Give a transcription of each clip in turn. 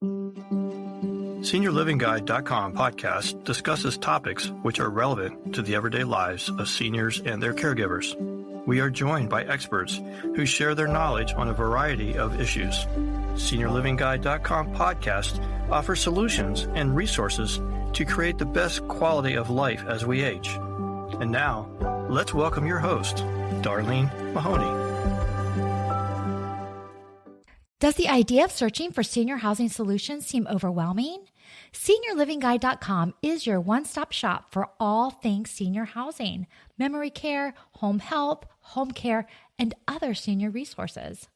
SeniorLivingGuide.com podcast discusses topics which are relevant to the everyday lives of seniors and their caregivers. We are joined by experts who share their knowledge on a variety of issues. SeniorLivingGuide.com podcast offers solutions and resources to create the best quality of life as we age. And now, let's welcome your host, Darlene Mahoney. Does the idea of searching for senior housing solutions seem overwhelming? SeniorLivingGuide.com is your one-stop shop for all things senior housing, memory care, home health, home care, and other senior resources.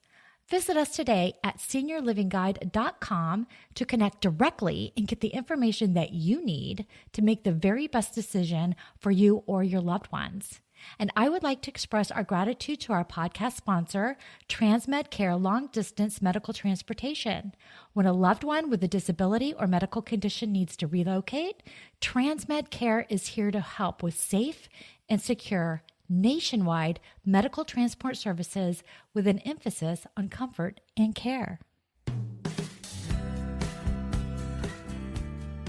Visit us today at SeniorLivingGuide.com to connect directly and get the information that you need to make the very best decision for you or your loved ones. And I would like to express our gratitude to our podcast sponsor, Transmed Care Long Distance Medical Transportation. When a loved one with a disability or medical condition needs to relocate, Transmed Care is here to help with safe and secure nationwide medical transport services with an emphasis on comfort and care.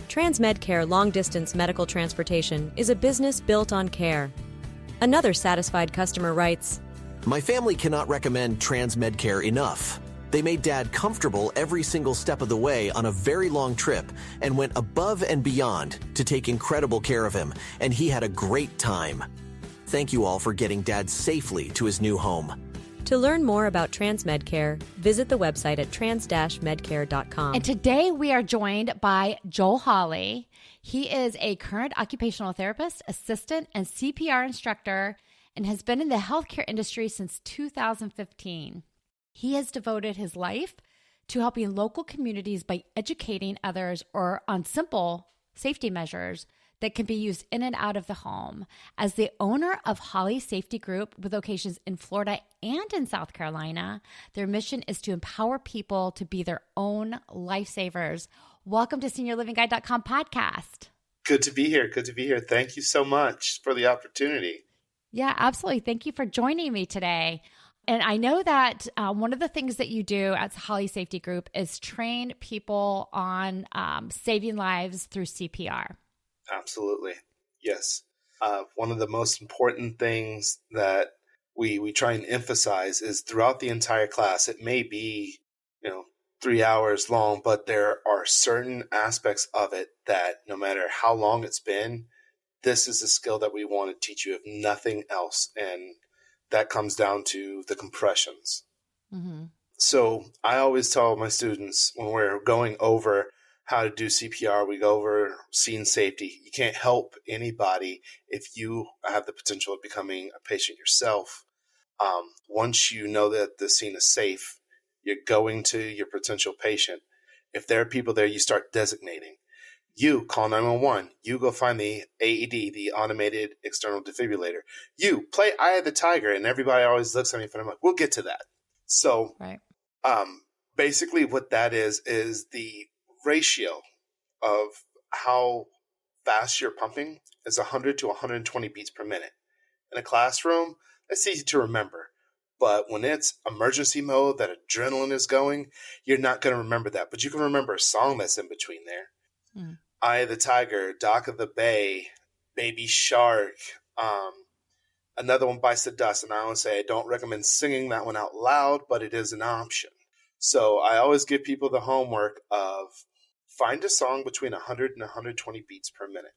Transmed Care Long Distance Medical Transportation is a business built on care. Another satisfied customer writes, "My family cannot recommend Transmed Care enough. They made Dad comfortable every single step of the way on a very long trip and went above and beyond to take incredible care of him, and he had a great time. Thank you all for getting Dad safely to his new home." To learn more about Transmed Care, visit the website at trans-medcare.com. And today we are joined by Joel Holley. He is a current occupational therapist, assistant, and CPR instructor, and has been in the healthcare industry since 2015. He has devoted his life to helping local communities by educating others or on simple safety measures that can be used in and out of the home. As the owner of Holley Safety Group with locations in Florida and in South Carolina, their mission is to empower people to be their own lifesavers. Welcome to SeniorLivingGuide.com podcast. Good to be here. Good to be here. Thank you so much for the opportunity. Yeah, absolutely. Thank you for joining me today. And I know that one of the things that you do at Holley Safety Group is train people on saving lives through CPR. Absolutely. Yes. One of the most important things that we try and emphasize is throughout the entire class, it may be, 3 hours long, but there are certain aspects of it that no matter how long it's been, this is a skill that we want to teach you, if nothing else. And that comes down to the compressions. Mm-hmm. So I always tell my students when we're going over how to do CPR, we go over scene safety. You can't help anybody if you have the potential of becoming a patient yourself. Once you know that the scene is safe, you're going to your potential patient. If there are people there, you start designating. You call 911. You go find the AED, the automated external defibrillator. You play Eye of the Tiger, and everybody always looks at me and I'm like, we'll get to that. So right. Basically what that is the ratio of how fast you're pumping is 100 to 120 beats per minute. In a classroom, that's easy to remember. But when it's emergency mode, that adrenaline is going, you're not going to remember that. But you can remember a song that's in between there. Mm. Eye of the Tiger, Dock of the Bay, Baby Shark, another one, Bites the Dust. And I always say I don't recommend singing that one out loud, but it is an option. So I always give people the homework of find a song between 100 and 120 beats per minute.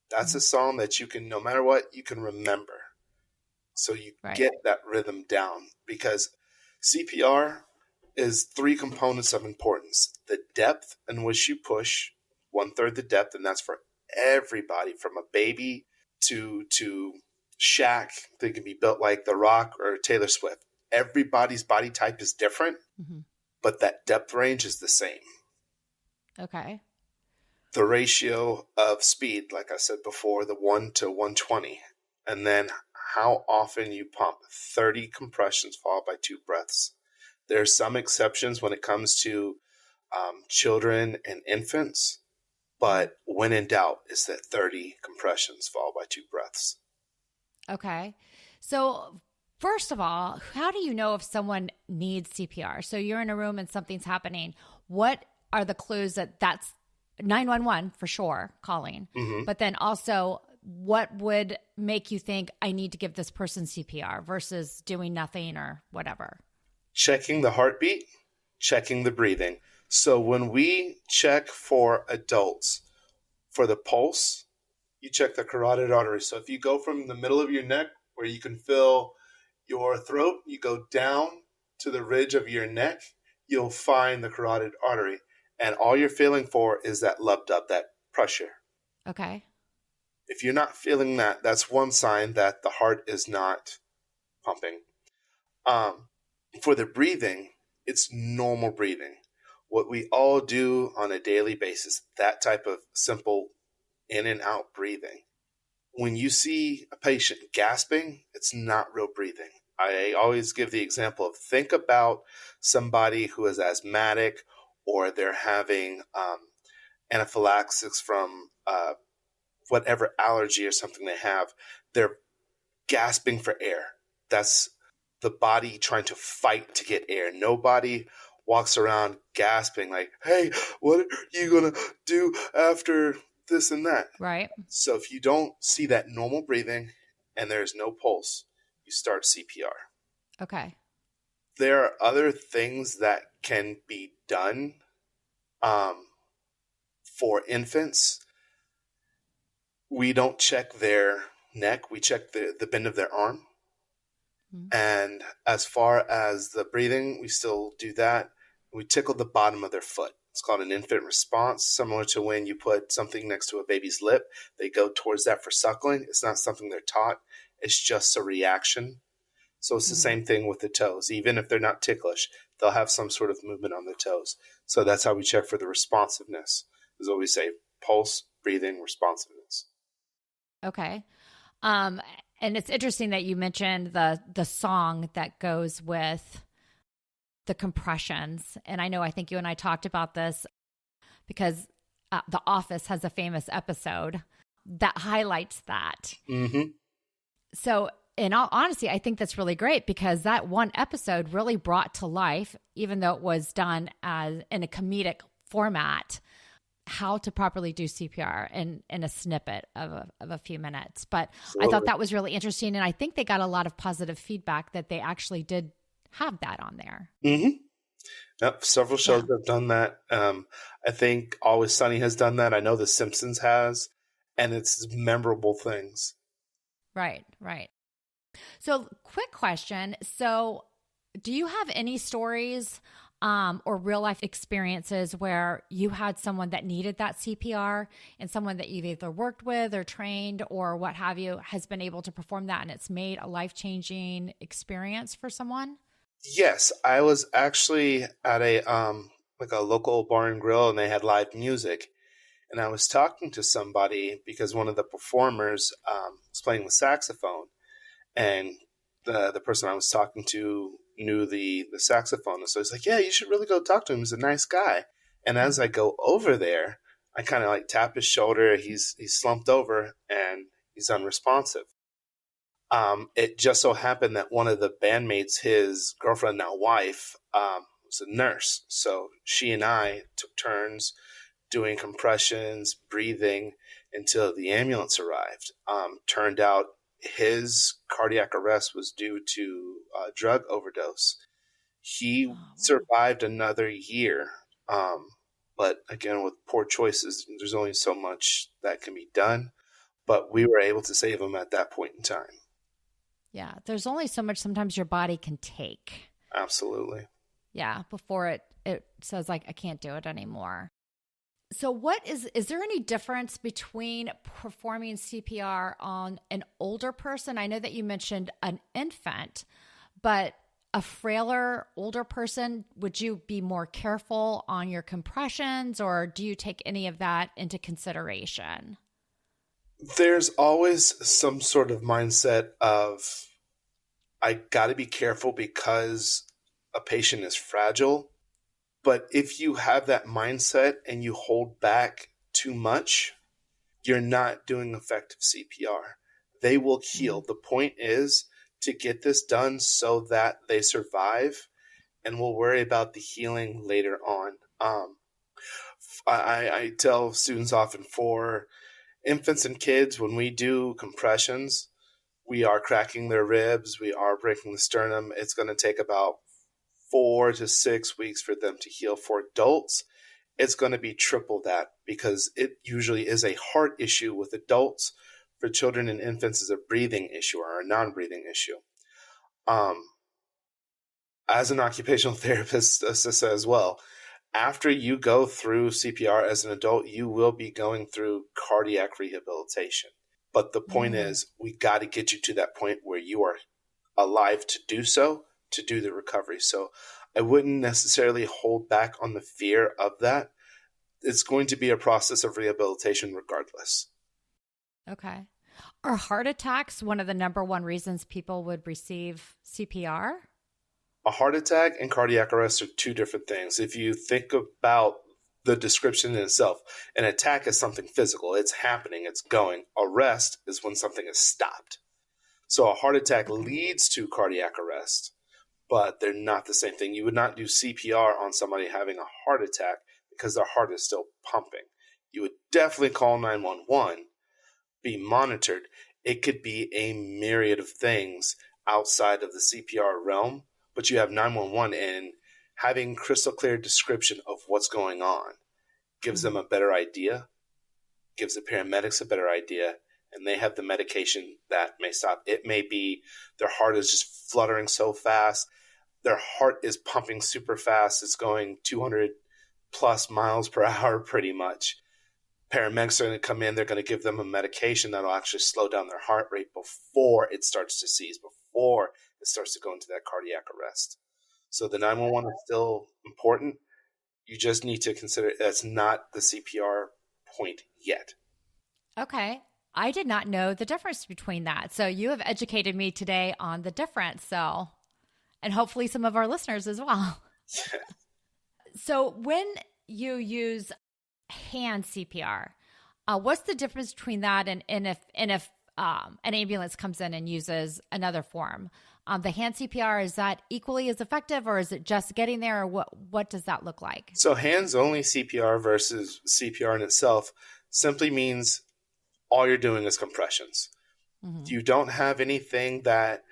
That's a song that you can, no matter what, you can remember. So you get that rhythm down, because CPR is 3 components of importance. The depth in which you push, 1/3 the depth, and that's for everybody from a baby to Shaq. They can be built like The Rock or Taylor Swift. Everybody's body type is different, but that depth range is the same. Okay. The ratio of speed, like I said before, the 1 to 120, and then how often you pump. 30 compressions followed by 2 breaths. There are some exceptions when it comes to children and infants, but when in doubt, it's that 30 compressions followed by 2 breaths. Okay. So first of all, how do you know if someone needs CPR? So you're in a room and something's happening. What are the clues that that's 911 for sure calling? But then also, what would make you think I need to give this person CPR versus doing nothing or whatever? Checking the heartbeat, checking the breathing. So when we check for adults, for the pulse, you check the carotid artery. So if you go from the middle of your neck where you can feel your throat, you go down to the ridge of your neck, you'll find the carotid artery. And all you're feeling for is that lub-dub, that pressure. Okay. If you're not feeling that, that's one sign that the heart is not pumping. For the breathing, it's normal breathing. What we all do on a daily basis, that type of simple in and out breathing. When you see a patient gasping, it's not real breathing. I always give the example of, think about somebody who is asthmatic or they're having anaphylaxis from whatever allergy or something they have. They're gasping for air. That's the body trying to fight to get air. Nobody walks around gasping like, hey, what are you going to do after this and that? Right. So if you don't see that normal breathing and there's no pulse, you start CPR. Okay. There are other things that can be done for infants. We don't check their neck. We check the bend of their arm. And as far as the breathing, we still do that. We tickle the bottom of their foot. It's called an infant response, similar to when you put something next to a baby's lip. They go towards that for suckling. It's not something they're taught. It's just a reaction. So it's the same thing with the toes. Even if they're not ticklish, they'll have some sort of movement on the toes. So that's how we check for the responsiveness, is what we say: pulse, breathing, responsiveness. Okay. And it's interesting that you mentioned the song that goes with the compressions. And I think you and I talked about this because The Office has a famous episode that highlights that. So in all honesty, I think that's really great because that one episode really brought to life, even though it was done as in a comedic format, how to properly do CPR in a snippet of a few minutes. But Absolutely. I thought that was really interesting. And I think they got a lot of positive feedback that they actually did have that on there. Yep, several shows have done that. I think Always Sunny has done that. I know The Simpsons has, and it's memorable things. Right. So quick question. So do you have any stories or real life experiences where you had someone that needed that CPR and someone that you've either worked with or trained or what have you has been able to perform that and it's made a life-changing experience for someone? Yes, I was actually at a local bar and grill, and they had live music. And I was talking to somebody because one of the performers was playing the saxophone, and the person I was talking to knew the saxophone. So he's like, yeah, you should really go talk to him. He's a nice guy. And as I go over there, I kind of like tap his shoulder. He's slumped over and he's unresponsive. It just so happened that one of the bandmates, his girlfriend, now wife, was a nurse. So she and I took turns doing compressions, breathing until the ambulance arrived. Turned out his cardiac arrest was due to drug overdose. He survived another year. But again, with poor choices, there's only so much that can be done. But we were able to save him at that point in time. Yeah. There's only so much sometimes your body can take. Absolutely. Yeah. Before it says like, I can't do it anymore. So is there any difference between performing CPR on an older person? I know that you mentioned an infant, but a frailer, older person, would you be more careful on your compressions or do you take any of that into consideration? There's always some sort of mindset of, I got to be careful because a patient is fragile. But if you have that mindset and you hold back too much, you're not doing effective CPR. They will heal. The point is to get this done so that they survive, and we'll worry about the healing later on. I tell students often for infants and kids, when we do compressions, we are cracking their ribs, we are breaking the sternum. It's going to take about 4 to 6 weeks for them to heal. For adults, it's going to be triple that because it usually is a heart issue with adults. For children and infants, is a breathing issue or a non-breathing issue. As an occupational therapist as well, after you go through CPR as an adult, you will be going through cardiac rehabilitation. But the point is, we got to get you to that point where you are alive to do so, to do the recovery. So I wouldn't necessarily hold back on the fear of that. It's going to be a process of rehabilitation regardless. Okay. Are heart attacks one of the number one reasons people would receive CPR? A heart attack and cardiac arrest are two different things. If you think about the description in itself, an attack is something physical. It's happening. It's going. Arrest is when something is stopped. So a heart attack leads to cardiac arrest, but they're not the same thing. You would not do CPR on somebody having a heart attack because their heart is still pumping. You would definitely call 911, be monitored. It could be a myriad of things outside of the CPR realm, but you have 911, and having crystal clear description of what's going on gives them a better idea, gives the paramedics a better idea, and they have the medication that may stop. It may be their heart is just fluttering so fast. Their heart is pumping super fast. It's going 200 plus miles per hour pretty much. Paramedics are going to come in. They're going to give them a medication that will actually slow down their heart rate before it starts to seize, before it starts to go into that cardiac arrest. So the 911 is still important. You just need to consider that's not the CPR point yet. Okay. I did not know the difference between that. So you have educated me today on the difference. So, and hopefully some of our listeners as well. So when you use hand CPR, what's the difference between that and if an ambulance comes in and uses another form? The hand CPR, is that equally as effective, or is it just getting there, or what does that look like? So hands-only CPR versus CPR in itself simply means all you're doing is compressions. Mm-hmm. You don't have anything that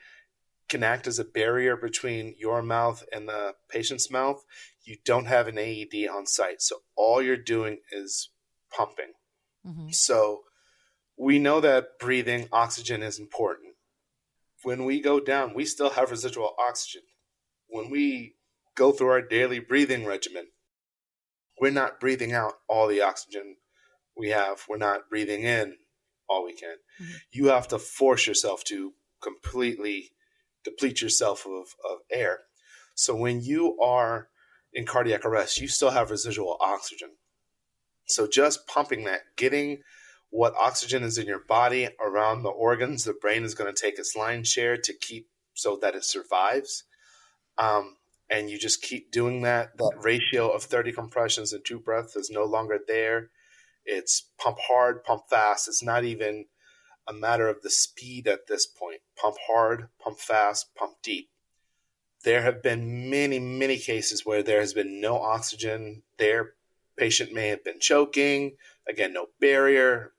can act as a barrier between your mouth and the patient's mouth. You don't have an AED on site. So all you're doing is pumping. Mm-hmm. So we know that breathing oxygen is important. When we go down, we still have residual oxygen. When we go through our daily breathing regimen, we're not breathing out all the oxygen we have. We're not breathing in all we can. Mm-hmm. You have to force yourself to completely deplete yourself of air. So when you are in cardiac arrest, you still have residual oxygen. So just pumping that, getting what oxygen is in your body around the organs, the brain is going to take its lion's share to keep so that it survives. And you just keep doing that. That ratio of 30 compressions and 2 breaths is no longer there. It's pump hard, pump fast. It's not even a matter of the speed at this point. Pump hard, pump fast, pump deep. There have been many, many cases where there has been no oxygen. Their patient may have been choking. Again, no barrier.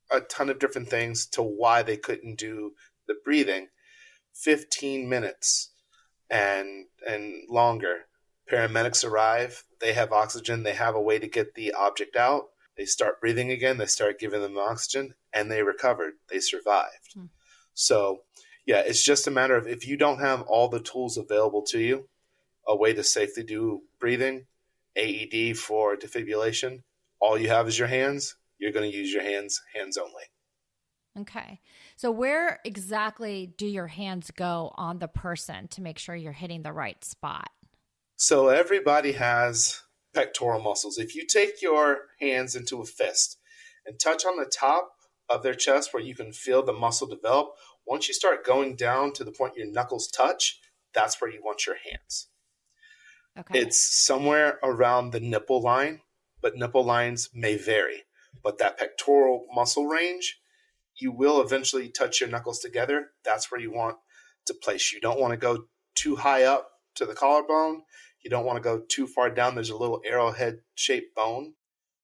A ton of different things to why they couldn't do the breathing. 15 minutes and longer. Paramedics arrive. They have oxygen. They have a way to get the object out. They start breathing again. They start giving them oxygen, and they recovered. They survived. Hmm. So, yeah, it's just a matter of if you don't have all the tools available to you, a way to safely do breathing, AED for defibrillation, all you have is your hands. You're going to use your hands only. Okay. So where exactly do your hands go on the person to make sure you're hitting the right spot? So everybody has pectoral muscles. If you take your hands into a fist and touch on the top of their chest where you can feel the muscle develop, once you start going down to the point your knuckles touch, that's where you want your hands. Okay. It's somewhere around the nipple line, but nipple lines may vary. But that pectoral muscle range, you will eventually touch your knuckles together. That's where you want to place. You don't want to go too high up to the collarbone. You don't want to go too far down. There's a little arrowhead-shaped bone.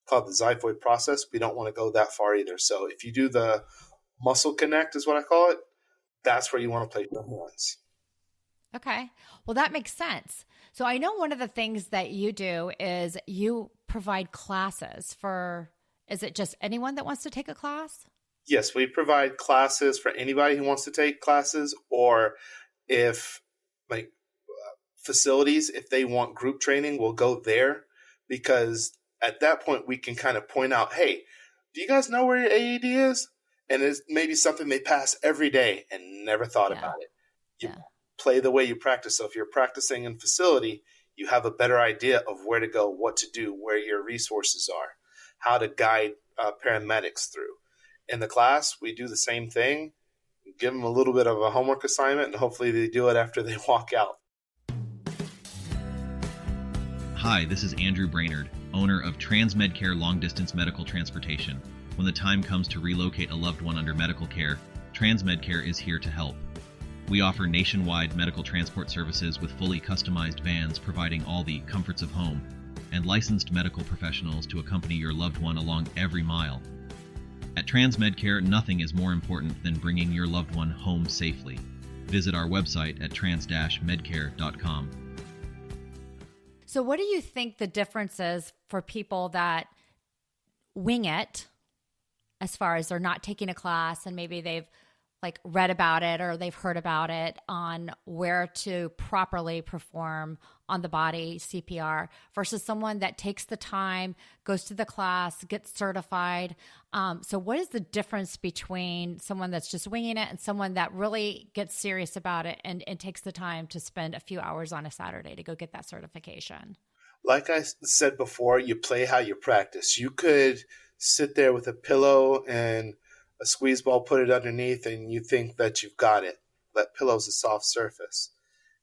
called the xiphoid process, we don't want to go that far either. So if you do the muscle connect is what I call it, that's where you want to place your hands. Okay. Well, that makes sense. So I know one of the things that you do is you provide classes for, is it just anyone that wants to take a class? Yes, we provide classes for anybody who wants to take classes, or if like facilities, if they want group training, we'll go there, because at that point we can kind of point out, hey, do you guys know where your AED is? And it's maybe something they pass every day and never thought about it. You play the way you practice. So if you're practicing in facility, you have a better idea of where to go, what to do, where your resources are, how to guide paramedics through. In the class, we do the same thing, give them a little bit of a homework assignment, and hopefully they do it after they walk out. Hi, this is Andrew Brainerd, owner of TransMedCare Long Distance Medical Transportation. When the time comes to relocate a loved one under medical care, TransMedCare is here to help. We offer nationwide medical transport services with fully customized vans providing all the comforts of home, and licensed medical professionals to accompany your loved one along every mile. At TransMedCare, nothing is more important than bringing your loved one home safely. Visit our website at trans-medcare.com. So what do you think the difference is for people that wing it, as far as they're not taking a class and maybe they've like read about it or they've heard about it on where to properly perform on the body CPR, versus someone that takes the time, goes to the class, gets certified? So what is the difference between someone that's just winging it and someone that really gets serious about it and takes the time to spend a few hours on a Saturday to go get that certification? Like I said before, you play how you practice. You could sit there with a pillow and a squeeze ball, put it underneath, and you think that you've got it. That pillow's a soft surface.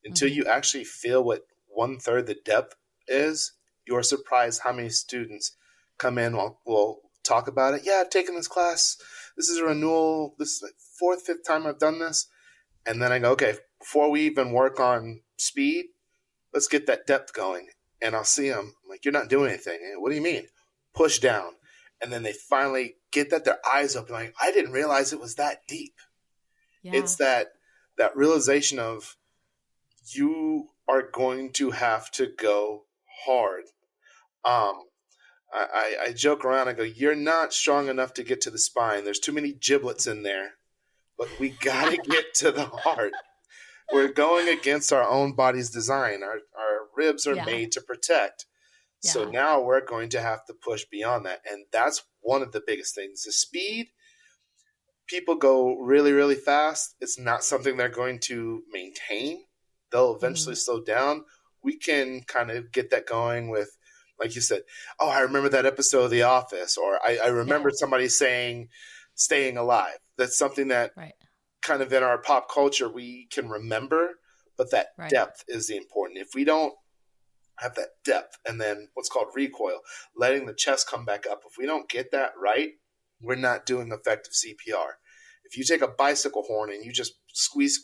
Until you actually feel what 1/3 the depth is, you're surprised how many students come in, will talk about it. Yeah, I've taken this class. This is a renewal. This is like 4th, 5th time I've done this. And then I go, okay, before we even work on speed, let's get that depth going. And I'll see them. I'm like, you're not doing anything. What do you mean? Push down. And then they finally get that, their eyes open. Like, I didn't realize it was that deep. Yeah. It's that realization of you are going to have to go hard. I joke around. I go, you're not strong enough to get to the spine. There's too many giblets in there. But we got to get to the heart. We're going against our own body's design. Our ribs are made to protect. Yeah. So now we're going to have to push beyond that. And that's one of the biggest things. The speed, people go really, really fast. It's not something they're going to maintain. They'll eventually slow down. We can kind of get that going with, like you said, oh, I remember that episode of The Office, or I remember somebody saying staying alive. That's something that kind of in our pop culture we can remember, but that depth is the important. If we don't have that depth and then what's called recoil, letting the chest come back up, if we don't get that right, we're not doing effective CPR. If you take a bicycle horn and you just squeeze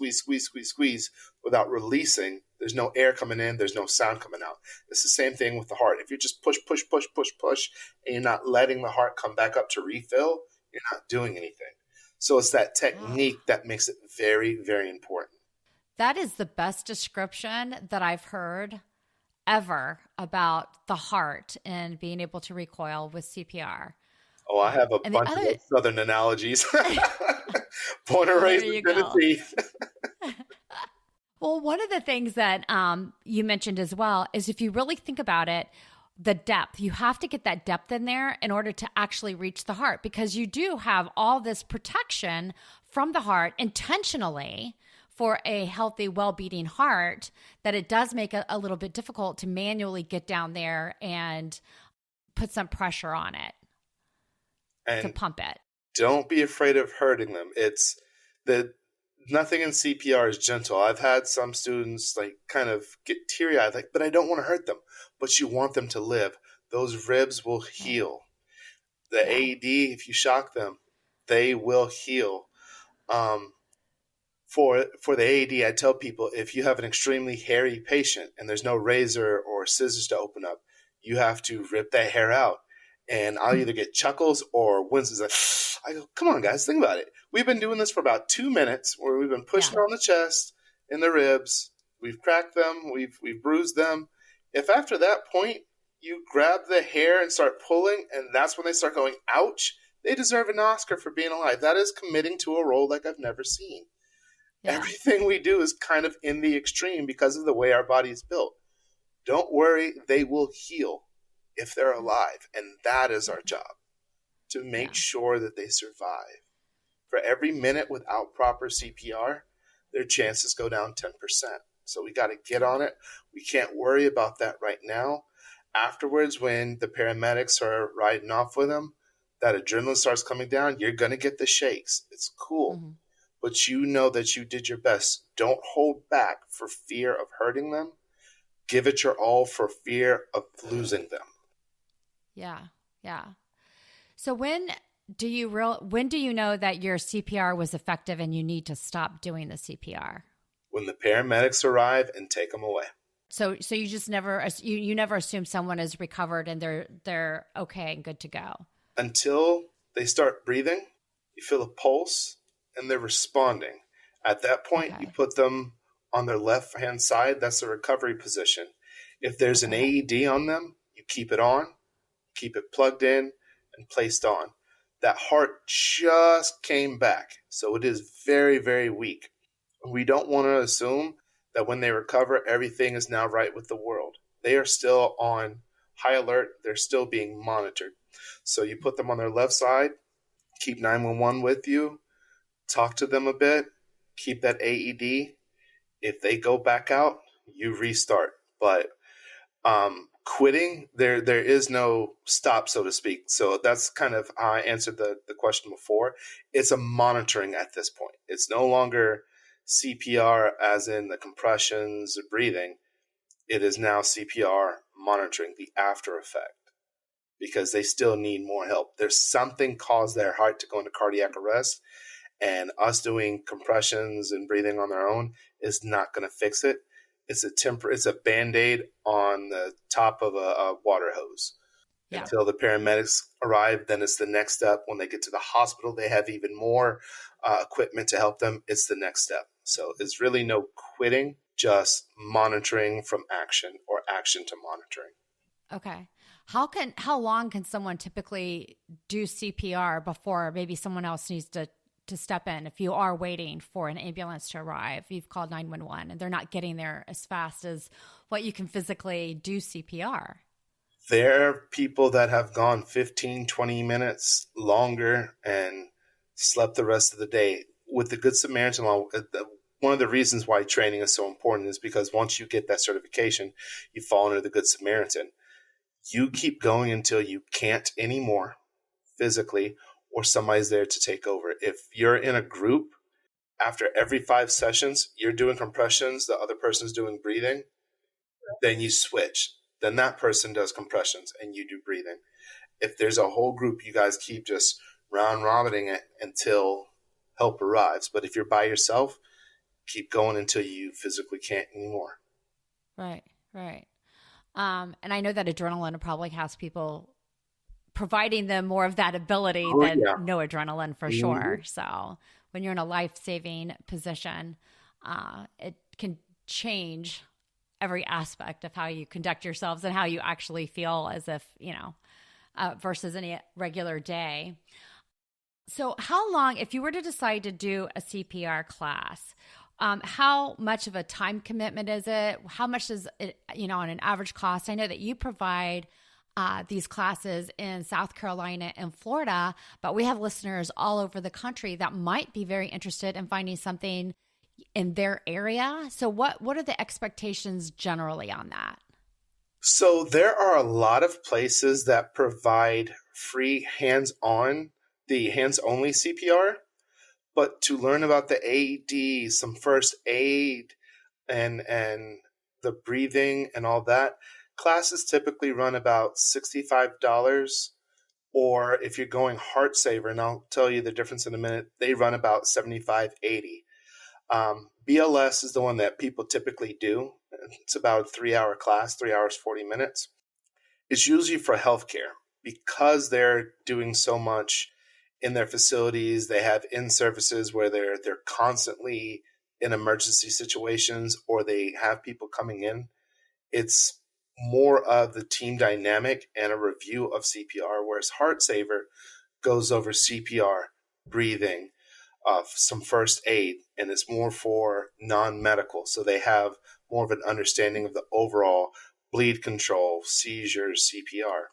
without releasing, there's no air coming in, there's no sound coming out. It's the same thing with the heart. If you just push, and you're not letting the heart come back up to refill, you're not doing anything. So it's that technique that makes it very, very important. That is the best description that I've heard ever about the heart and being able to recoil with CPR. Oh, I have a bunch of Southern analogies. Born and raised in Tennessee. Well, one of the things that you mentioned as well is, if you really think about it, the depth, you have to get that depth in there in order to actually reach the heart, because you do have all this protection from the heart intentionally for a healthy, well-beating heart, that it does make it a little bit difficult to manually get down there and put some pressure on it to pump it. Don't be afraid of hurting them. It's nothing in CPR is gentle. I've had some students like kind of get teary-eyed, like, but I don't want to hurt them. But you want them to live. Those ribs will heal. The AED, if you shock them, they will heal. For the AED, I tell people, if you have an extremely hairy patient and there's no razor or scissors to open up, you have to rip that hair out And I'll either get chuckles or winces. Like, I go, come on, guys, think about it. We've been doing this for about 2 minutes where we've been pushing on the chest, in the ribs. We've cracked them. We've bruised them. If after that point you grab the hair and start pulling, and that's when they start going, ouch, they deserve an Oscar for being alive. That is committing to a role like I've never seen. Yeah. Everything we do is kind of in the extreme because of the way our body is built. Don't worry, they will heal if they're alive. And that is our job, to make sure that they survive. For every minute without proper CPR, their chances go down 10%. So we got to get on it. We can't worry about that right now. Afterwards, when the paramedics are riding off with them, that adrenaline starts coming down, you're going to get the shakes. It's cool. Mm-hmm. But you know that you did your best. Don't hold back for fear of hurting them. Give it your all for fear of losing them. Yeah. So when do you know that your CPR was effective and you need to stop doing the CPR? When the paramedics arrive and take them away. So you just never assume someone is recovered and they're okay and good to go until they start breathing. You feel a pulse and they're responding. At that point, you put them on their left hand side. That's the recovery position. If there's an AED on them, you keep it on, keep it plugged in and placed on. That heart just came back, so it is very, very weak. We don't want to assume that when they recover, everything is now right with the world. They are still on high alert. They're still being monitored. So you put them on their left side, keep 911 with you, talk to them a bit, keep that AED. If they go back out, you restart. But quitting, there is no stop, so to speak. So that's kind of how I answered the question before. It's a monitoring at this point. It's no longer CPR as in the compressions, breathing. It is now CPR monitoring the after effect because they still need more help. There's something caused their heart to go into cardiac arrest, and us doing compressions and breathing on their own is not going to fix it. It's a Band-Aid on the top of a water hose. Yeah. Until the paramedics arrive, then it's the next step. When they get to the hospital, they have even more equipment to help them. It's the next step. So it's really no quitting, just monitoring from action or action to monitoring. Okay. How long can someone typically do CPR before maybe someone else needs to step in? If you are waiting for an ambulance to arrive, you've called 911 and they're not getting there as fast as what you can physically do CPR. There are people that have gone 15, 20 minutes longer and slept the rest of the day. With the Good Samaritan law, one of the reasons why training is so important is because once you get that certification, you fall under the Good Samaritan. You keep going until you can't anymore physically, or somebody's there to take over. If you're in a group, after every 5 sessions, you're doing compressions, the other person's doing breathing, then you switch. Then that person does compressions and you do breathing. If there's a whole group, you guys keep just round-robining it until help arrives. But if you're by yourself, keep going until you physically can't anymore. Right. And I know that adrenaline probably has people providing them more of that ability than no adrenaline for sure. So when you're in a life-saving position, it can change every aspect of how you conduct yourselves and how you actually feel as if, versus any regular day. So how long, if you were to decide to do a CPR class, how much of a time commitment is it? How much is it, on an average cost? I know that you provide these classes in South Carolina and Florida, but we have listeners all over the country that might be very interested in finding something in their area. So what are the expectations generally on that? So there are a lot of places that provide free hands-only CPR, but to learn about the AED, some first aid, and the breathing and all that, classes typically run about $65, or if you're going Heart Saver, and I'll tell you the difference in a minute, they run about $75, $80. BLS is the one that people typically do. It's about a 3-hour class, 3 hours, 40 minutes. It's usually for healthcare because they're doing so much in their facilities, they have in-services where they're constantly in emergency situations, or they have people coming in. It's more of the team dynamic and a review of CPR, whereas Heart Saver goes over CPR, breathing, some first aid, and it's more for non-medical. So they have more of an understanding of the overall bleed control, seizures, CPR.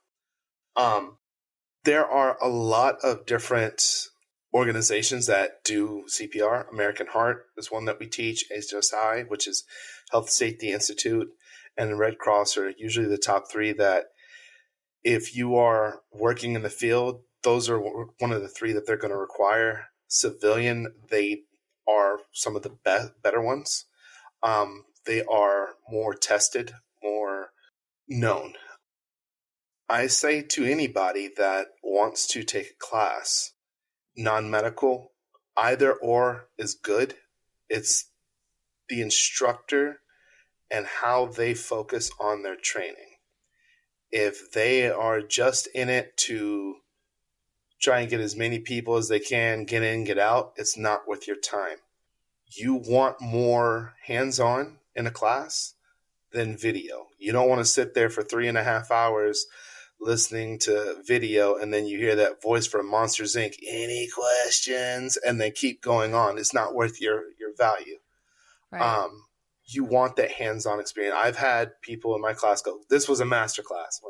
There are a lot of different organizations that do CPR. American Heart is one that we teach, HSI, which is Health Safety Institute, and the Red Cross are usually the top three that if you are working in the field, those are one of the three that they're going to require. Civilian, they are some of the better ones. They are more tested, more known. I say to anybody that wants to take a class, non-medical, either or is good. It's the instructor and how they focus on their training. If they are just in it to try and get as many people as they can, get in, get out, it's not worth your time. You want more hands-on in a class than video. You don't want to sit there for 3.5 hours listening to video and then you hear that voice from Monsters Inc. Any questions? And they keep going on. It's not worth your value. Right. You want that hands-on experience. I've had people in my class go, this was a master class.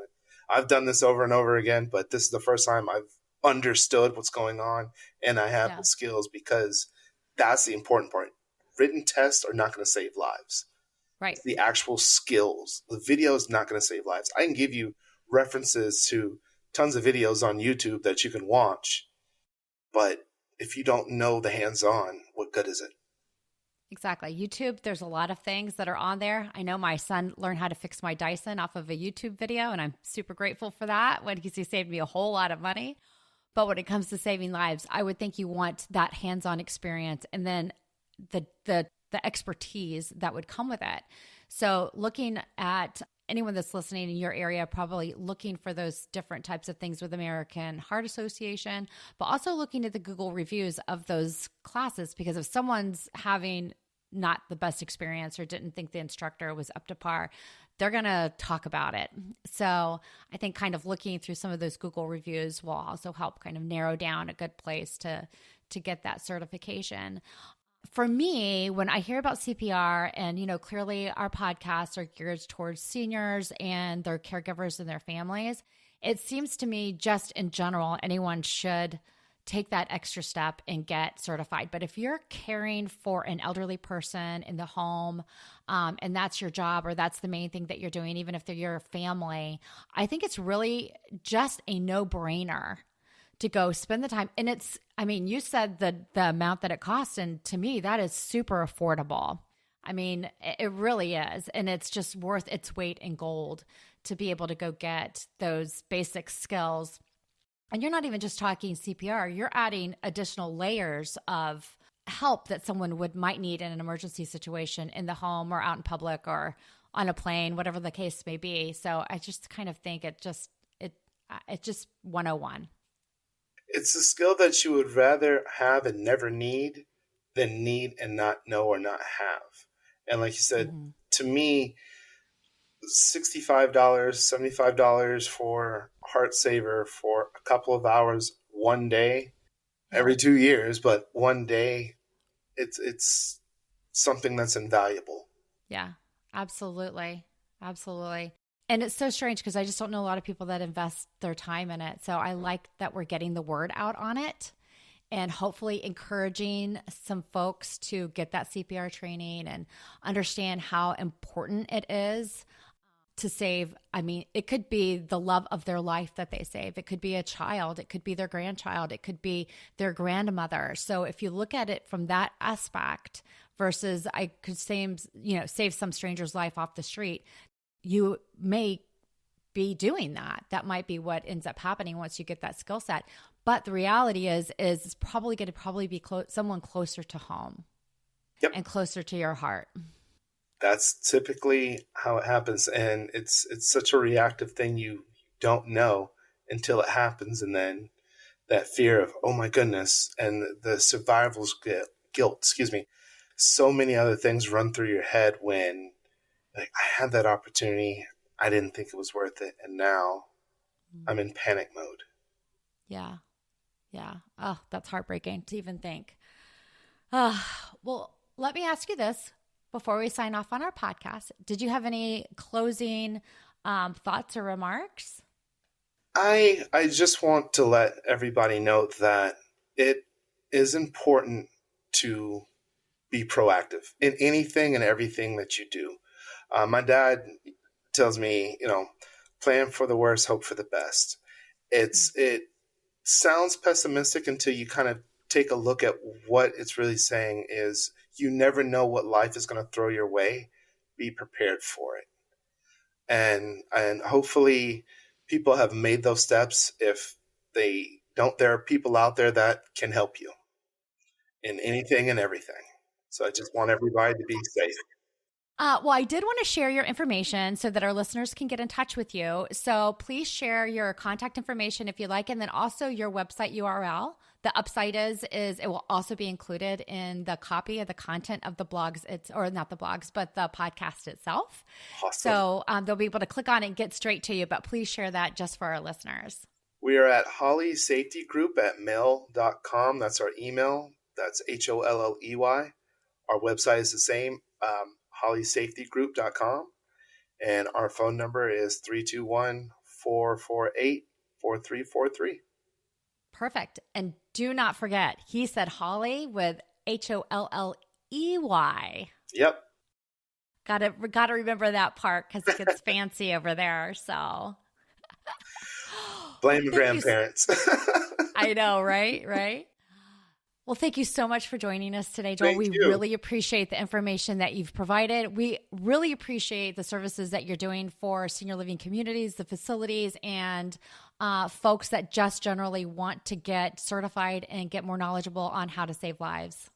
I've done this over and over again, but this is the first time I've understood what's going on and I have the skills, because that's the important part. Written tests are not going to save lives. Right. It's the actual skills. The video is not going to save lives. I can give you references to tons of videos on YouTube that you can watch, but if you don't know the hands-on, what good is it? Exactly. YouTube, there's a lot of things that are on there. I know my son learned how to fix my Dyson off of a YouTube video, and I'm super grateful for that when he saved me a whole lot of money. But when it comes to saving lives, I would think you want that hands-on experience and then the expertise that would come with it. So looking at anyone that's listening in your area, probably looking for those different types of things with American Heart Association, but also looking at the Google reviews of those classes, because if someone's having not the best experience or didn't think the instructor was up to par, they're going to talk about it. So I think kind of looking through some of those Google reviews will also help kind of narrow down a good place to get that certification. For me, when I hear about CPR, and, clearly our podcasts are geared towards seniors and their caregivers and their families, it seems to me just in general, anyone should take that extra step and get certified. But if you're caring for an elderly person in the home, and that's your job, or that's the main thing that you're doing, even if they're your family, I think it's really just a no-brainer to go spend the time. And you said the amount that it costs, and to me, that is super affordable. It really is. And it's just worth its weight in gold to be able to go get those basic skills. And you're not even just talking CPR, you're adding additional layers of help that someone might need in an emergency situation in the home or out in public or on a plane, whatever the case may be. So I just kind of think it's just 101. It's a skill that you would rather have and never need than need and not know or not have. And like you said, to me, $65, $75 for Heart Saver for a couple of hours, one day, every 2 years, but one day, it's something that's invaluable. Yeah, absolutely. Absolutely. And it's so strange because I just don't know a lot of people that invest their time in it. So I like that we're getting the word out on it and hopefully encouraging some folks to get that CPR training and understand how important it is to save. It could be the love of their life that they save. It could be a child. It could be their grandchild. It could be their grandmother. So if you look at it from that aspect versus I could save some stranger's life off the street, you may be doing that. That might be what ends up happening once you get that skill set. But the reality is it's probably going to be someone closer to home and closer to your heart. That's typically how it happens. And it's such a reactive thing you don't know until it happens. And then that fear of, oh my goodness, and the survival's guilt, so many other things run through your head when, like, I had that opportunity. I didn't think it was worth it. And now I'm in panic mode. Yeah. Yeah. Oh, that's heartbreaking to even think. Well, let me ask you this before we sign off on our podcast. Did you have any closing thoughts or remarks? I just want to let everybody know that it is important to be proactive in anything and everything that you do. My dad tells me, plan for the worst, hope for the best. It sounds pessimistic until you kind of take a look at what it's really saying is you never know what life is going to throw your way. Be prepared for it. And hopefully people have made those steps. If they don't, there are people out there that can help you in anything and everything. So I just want everybody to be safe. Well, I did want to share your information so that our listeners can get in touch with you. So please share your contact information if you like, and then also your website URL. The upside is it will also be included in the copy of the content of the blogs. Or not the blogs, but the podcast itself. Awesome. So they'll be able to click on it and get straight to you, but please share that just for our listeners. We are at Holley Safety Group at mail.com. That's our email. That's HOLLEY. Our website is the same. HolleySafetyGroup.com, and our phone number is 321-448-4343. Perfect. And do not forget, he said Holley with HOLLEY. Yep. Gotta remember that part because it gets fancy over there. So blame the grandparents. I know, right? Well, thank you so much for joining us today, Joel. We really appreciate the information that you've provided. We really appreciate the services that you're doing for senior living communities, the facilities, and folks that just generally want to get certified and get more knowledgeable on how to save lives.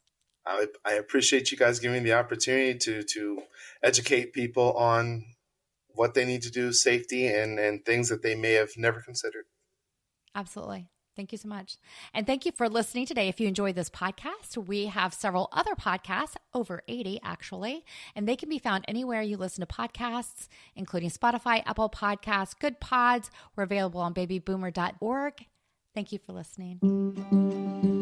I appreciate you guys giving me the opportunity to educate people on what they need to do, safety, and things that they may have never considered. Absolutely. Thank you so much. And thank you for listening today. If you enjoyed this podcast, we have several other podcasts, over 80 actually, and they can be found anywhere you listen to podcasts, including Spotify, Apple Podcasts, Good Pods. We're available on babyboomer.org. Thank you for listening.